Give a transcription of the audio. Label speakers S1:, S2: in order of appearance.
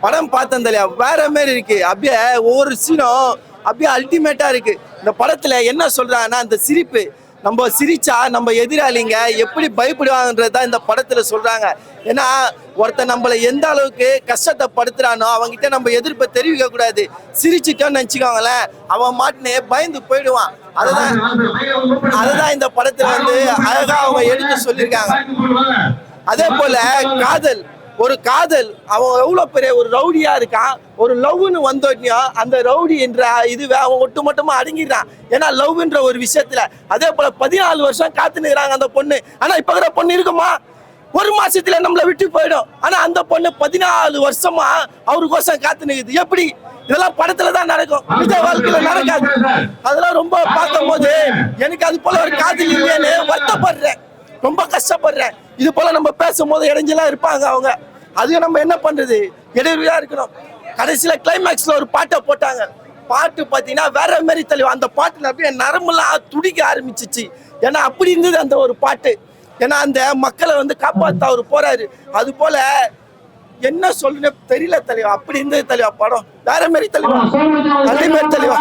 S1: படம் பார்த்தேன் தலையா, வேற மாதிரி இருக்கு. அப்படியே ஒவ்வொரு சீனும் அப்படியே அல்டிமேட்டா இருக்கு. இந்த படத்துல என்ன சொல்றாங்கன்னா, அந்த சிரிப்பு, நம்ம சிரிச்சா நம்ம எதிராளிங்க எப்படி பயப்படுவாங்கன்றதான் இந்த படத்துல சொல்றாங்க. ஏன்னா ஒருத்தன் நம்மளை எந்த அளவுக்கு கஷ்டத்தை படுத்துறானோ அவங்ககிட்ட நம்ம எதிர்ப்பை தெரிவிக்க கூடாது. சிரிச்சுட்டோன்னு நினைச்சுக்கோங்களேன், அவன் மாட்டினே பயந்து போயிடுவான். அதுதான் இந்த படத்துல அழகா அவங்க எடுத்து சொல்லியிருக்காங்க. அதே போல காதல், ஒரு காதல், அவன் எவ்வளவு பெரிய ஒரு ரவுடியா இருக்கான். ஒரு லவ்னு வந்தோடனே அந்த ரவுடி என்ற இதுவே அவன் ஒட்டுமொத்தமா அடங்கிடுறான். ஏன்னா லவ்ன்ற ஒரு விஷயத்துல. அதே போல 14 வருஷம் காத்துனுக்குறாங்க அந்த பொண்ணு. ஆனா இப்ப இருக்கிற பொண்ணு இருக்குமா, ஒரு மாசத்துல நம்மளை விட்டு போயிடும். ஆனா அந்த பொண்ணு 14 வருஷமா அவருக்கோசம் காத்துனுக்குது. எப்படி? இதெல்லாம் படத்துல தான் நடக்கும், நிஜ வாழ்க்கையில நடக்காது. அதெல்லாம் ரொம்ப பார்க்கும் போது எனக்கு அது போல ஒரு காதல் இல்லையேன்னு வருத்தப்படுறேன், ரொம்ப கஷ்டப்படுறேன். இது போல நம்ம பேசும்போது இடைஞ்சலா இருப்பாங்க அவங்க. அதையும் நம்ம என்ன பண்றது, இடைவெளியா இருக்கணும். கடைசியில கிளைமேக்ஸ்ல ஒரு பாட்டை போட்டாங்க. பாட்டு பார்த்தீங்கன்னா வேற மாதிரி தெளிவா, அந்த பாட்டுல அப்படியே நரம்புலாம் துடிக்க ஆரம்பிச்சிச்சு. ஏன்னா அப்படி இருந்தது அந்த ஒரு பாட்டு. ஏன்னா அந்த மக்களை காப்பாற்ற அவர் போறாரு. அது போல என்ன சொல்லுன்னு தெரியல தலைவா, அப்படி இருந்தது தலைவா படம். வேற மாதிரி தெளிவா, அதே மாதிரி தெளிவா.